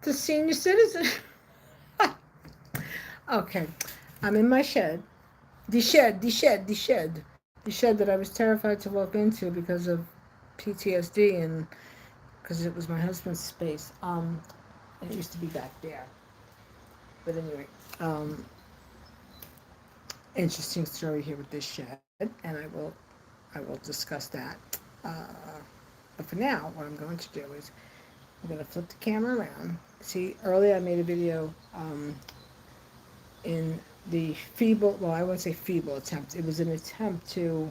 the senior citizen. Okay, I'm in my shed. The shed that I was terrified to walk into because of PTSD and because it was my husband's space. And it used to be back there. But anyway, um, interesting story here with this shed, and I will discuss that. Uh, but for now, what I'm going to do is I'm going to flip the camera around. See, earlier I made a video in the feeble, well, I wouldn't say feeble attempt. It was an attempt to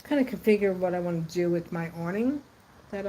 kind of configure what I want to do with my awning that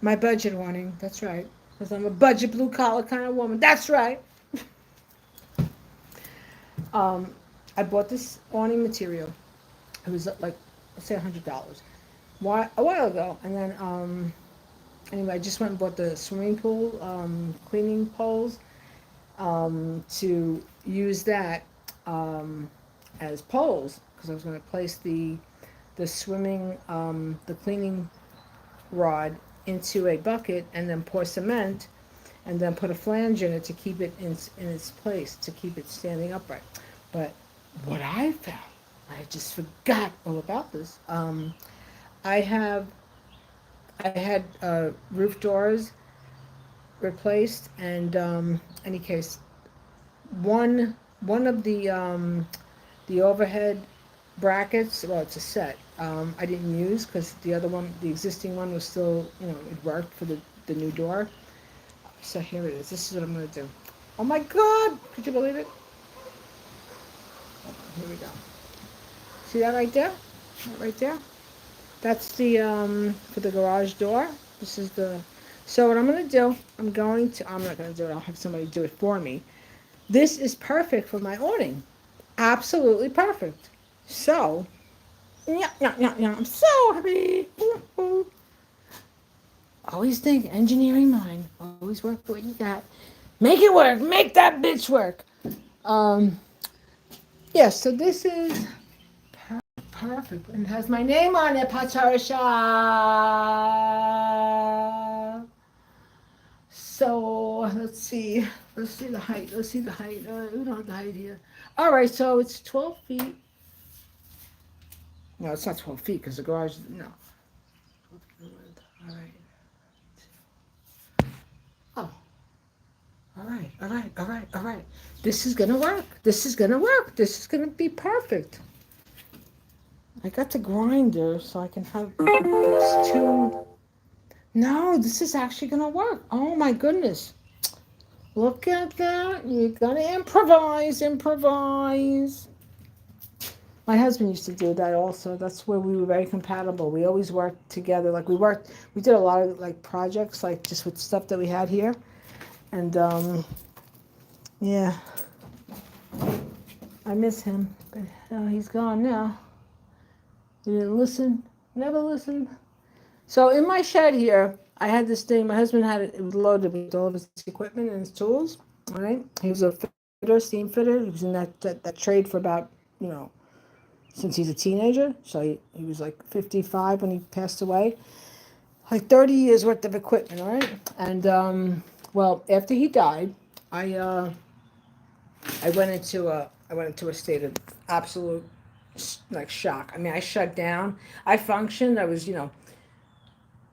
my budget awning. That's right. Because I'm a budget blue collar kind of woman. That's right. Um, I bought this awning material. It was like, let's say $100. A while ago, and then anyway, I just went and bought the swimming pool cleaning poles to use that as poles because I was going to place the swimming the cleaning rod into a bucket and then pour cement and then put a flange in it to keep it in its place to keep it standing upright. But what I found, I just forgot all about this. I have I had roof doors replaced, and any case, one of the overhead brackets. Well, it's a set. I didn't use because the other one, the existing one, was still, it worked for the new door. So here it is. This is what I'm going to do. Oh my God! Could you believe it? Hold on, here we go. See that right there? That right there? That's the for the garage door. This is the. So what I'm going to do, I'm not going to do it. I'll have somebody do it for me. This is perfect for my awning. Absolutely perfect. So, yeah, yeah, yeah, yeah. I'm so happy. Always think engineering mind. Always work for what you got. Make it work. Make that bitch work. Um, yeah. So this is perfect, and it has my name on it, Patricia. So let's see. Let's see the height. Let's see the height. We don't have the height here. All right. So it's 12 feet. No, it's not 12 feet because the garage. No. All right. Oh. All right. All right. All right. All right. This is gonna work. This is gonna work. This is gonna be perfect. I got the grinder so I can have it's two. No, this is actually gonna work. Oh my goodness. Look at that. You're gonna improvise, improvise. My husband used to do that also. That's where we were very compatible. We always worked together. Like we did a lot of like projects, like just with stuff that we had here. And yeah, I miss him. But he's gone now. He didn't listen, never listened. So in my shed here, I had this thing. My husband had it loaded with all of his equipment and his tools. All right, he was a fitter, steam fitter. He was in that trade for about since he's a teenager. So he was like 55 when he passed away. Like 30 years worth of equipment. All right, and well, after he died, I went into a state of absolute like shock. I mean, I shut down. I functioned. I was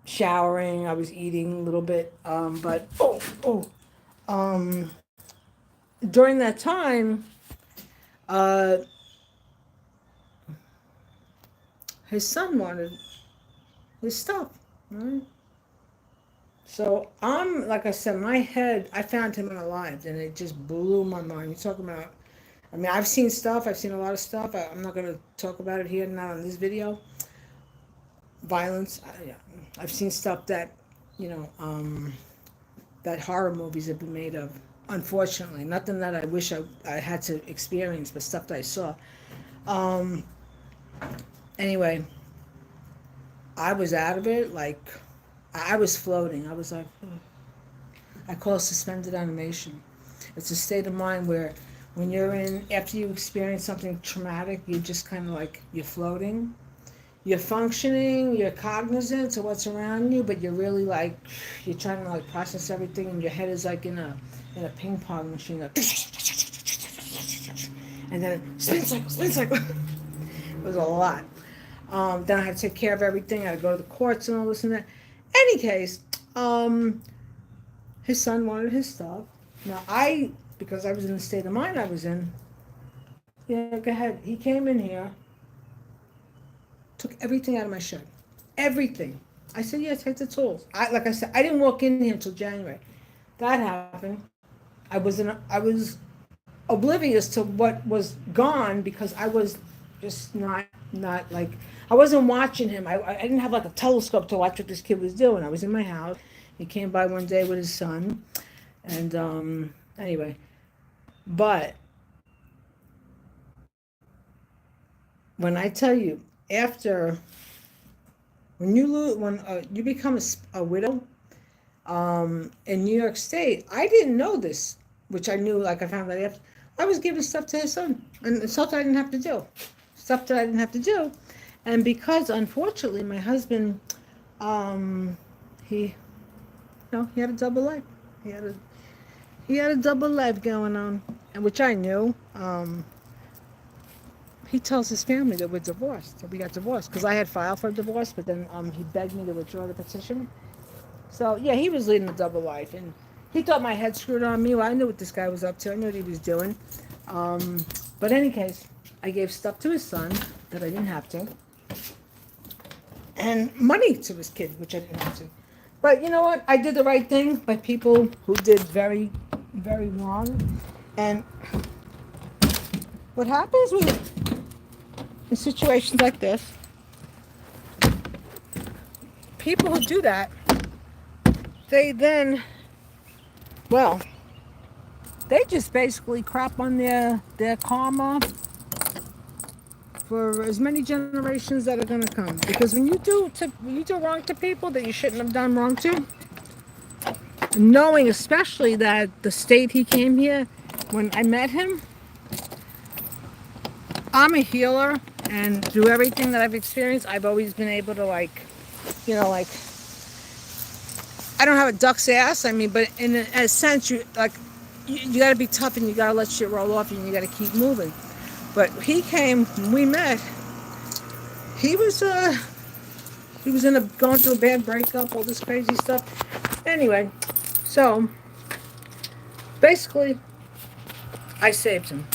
showering. I was eating a little bit. But um, during that time, uh, his son wanted his stuff. Right? So I'm like I said, my head. I found him unalived, and it just blew my mind. You're talking about. I mean, I've seen stuff. I've seen a lot of stuff. I'm not going to talk about it here, not on this video. Violence. Yeah. I've seen stuff that, you know, that horror movies have been made of. Unfortunately, nothing that I wish I had to experience, but stuff that I saw. Um, anyway, I was out of it. Like, I was floating. I was like, I call it suspended animation. It's a state of mind where when you're in, after you experience something traumatic, you just kind of like, you're floating. you're functioning, you're cognizant to what's around you, but you're really like, you're trying to like process everything, and your head is like in a ping pong machine, like, and then spin cycle, spin cycle. It was a lot. Then I had to take care of everything. I had to go to the courts and all this and that. Any case, his son wanted his stuff. Now because I was in the state of mind I was in, yeah, go ahead. He came in here, took everything out of my shed. Everything. I said, yeah, take the tools. Like I said, I didn't walk in here until January. That happened. I was oblivious to what was gone because I was just not like, I wasn't watching him. I didn't have like a telescope to watch what this kid was doing. I was in my house. He came by one day with his son, and anyway, but when I tell you, after when you become a widow, in New York State, I didn't know this, which I knew, like I found out after. I was giving stuff to his son, and stuff that I didn't have to do, stuff that I didn't have to do, and because unfortunately my husband, he, he had a double life. He had a double life going on, and which I knew. He tells his family that we're divorced, that we got divorced, because I had filed for a divorce, but then he begged me to withdraw the petition. So yeah, he was leading a double life, and he thought my head screwed on me. Well, I knew what this guy was up to. I knew what he was doing. But in any case, I gave stuff to his son that I didn't have to, and money to his kid, which I didn't have to. But you know what? I did the right thing by people who did very, very wrong. And what happens in situations like this, people who do that, they then, well, they just basically crap on their karma for as many generations that are going to come. Because when you do wrong to people that you shouldn't have done wrong to, knowing especially that the state he came here, when I met him, I'm a healer, and through everything that I've experienced, I've always been able to like, I don't have a duck's ass. I mean, but in a sense, you got to be tough, and you got to let shit roll off, and you got to keep moving. But he came, when we met, he was going through a bad breakup, all this crazy stuff. Anyway, so basically, I saved him.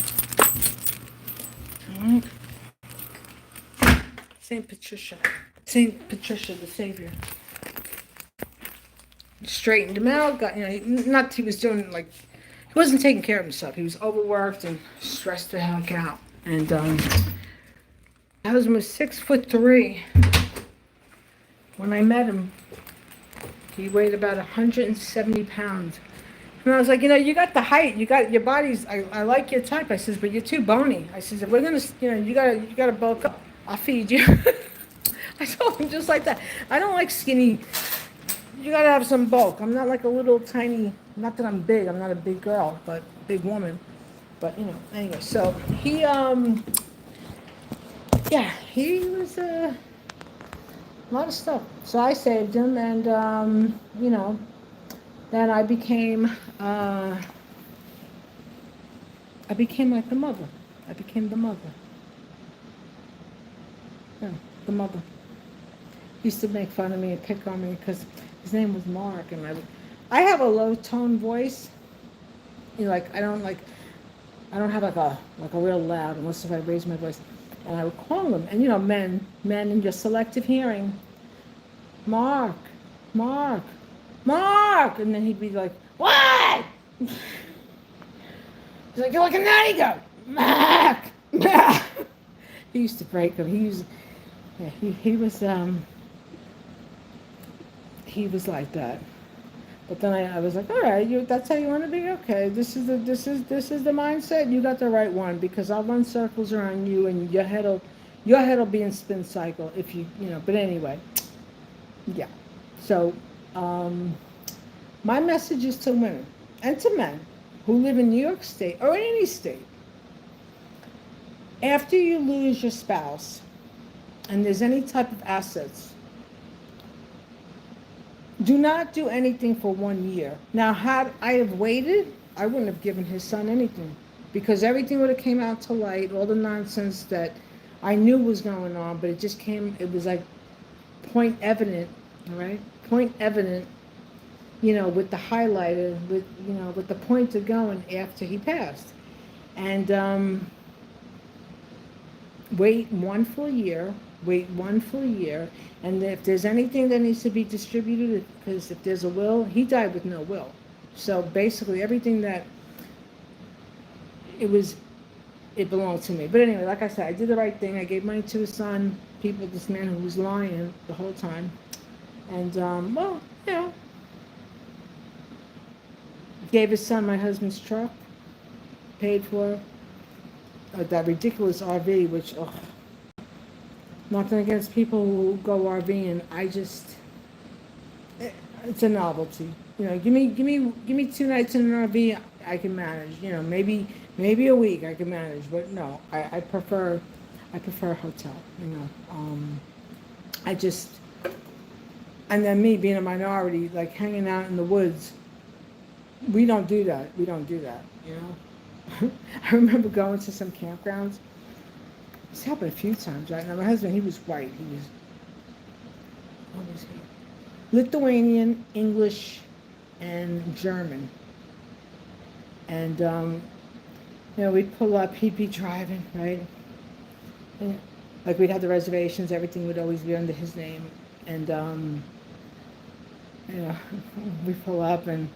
Saint Patricia the Savior. Straightened him out. Not he was doing like, he wasn't taking care of himself. He was overworked and stressed the heck out. And my husband was 6'3". When I met him, he weighed about 170 pounds. And I was like, you got the height, you got your body's. I like your type. I says, but you're too bony. I says, if we're gonna, you gotta bulk up. I'll feed you. I told him just like that. I don't like skinny. You gotta have some bulk. I'm not like a little tiny. Not that I'm big. I'm not a big girl, but big woman. But anyway. So he, he was a lot of stuff. So I saved him, and then I became like the mother. I became the mother. Yeah, the mother. He used to make fun of me and pick on me because his name was Mark, and I have a low tone voice. I don't have like a real loud, unless if I raise my voice. And I would call him, and men in your selective hearing, Mark, Mark, Mark, and then he'd be like, what? He's like, you're like a naughty girl, Mark, Mark. He used to break him. He was like that. But then I was like, all right, that's how you want to be? Okay, this is the mindset. You got the right one, because I'll run circles around you, and your head'll be in spin cycle if but anyway. Yeah. So my message is to women and to men who live in New York State or in any state. After you lose your spouse, and there's any type of assets, do not do anything for 1 year. Now, had I have waited, I wouldn't have given his son anything, because everything would have came out to light, all the nonsense that I knew was going on, but it just came, it was like point evident, all right? Point evident, with the highlighter, with the pointer going after he passed. And wait one full year, and if there's anything that needs to be distributed, because if there's a will, he died with no will. So basically everything that it belonged to me. But anyway, like I said, I did the right thing. I gave money to his son, this man who was lying the whole time. And, well, gave his son my husband's truck, paid for that ridiculous RV, which, nothing against people who go RVing. It's a novelty. Give me 2 nights in an RV, I can manage. Maybe a week I can manage, but no, I prefer a hotel. And then me being a minority, like hanging out in the woods, we don't do that. I remember going to some campgrounds. It's happened a few times, right? Now my husband, he was white. What was he? Lithuanian, English, and German. And we'd pull up, he'd be driving, right? And, like, we'd have the reservations, everything would always be under his name. And we pull up, and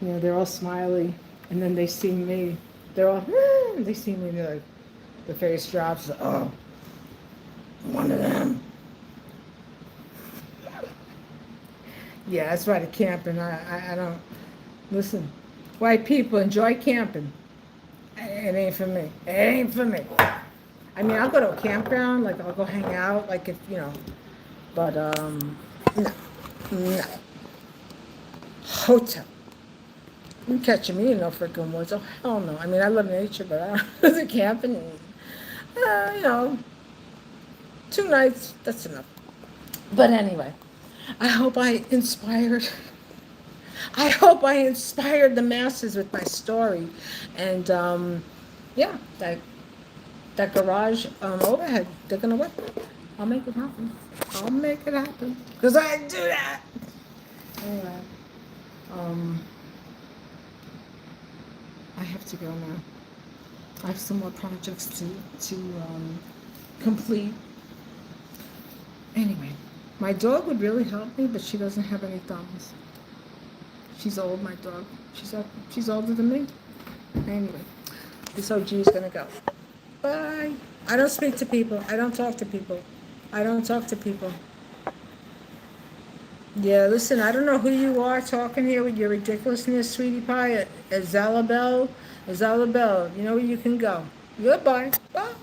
they're all smiley, and then they see me. They see me, they're like, the face drops. Oh, one of them. Yeah, that's why the camping. I don't listen. White people enjoy camping. It ain't for me. I mean, I'll go to a campground, like I'll go hang out, like if but no. Hotel. You catching me in no freaking woods? Oh hell no. I mean, I love nature, but I don't do camping. 2 nights, that's enough. But anyway, I hope I inspired the masses with my story. And that garage overhead, they're gonna work. I'll make it happen. Because I do that. Anyway, I have to go now. I have some more projects to complete. Anyway, my dog would really help me, but she doesn't have any thumbs. She's old, my dog. She's older than me. Anyway, this OG is gonna go. Bye. I don't speak to people. I don't talk to people. Yeah, listen, I don't know who you are talking here with your ridiculousness, sweetie pie. Azalabelle, you know where you can go. Goodbye. Bye.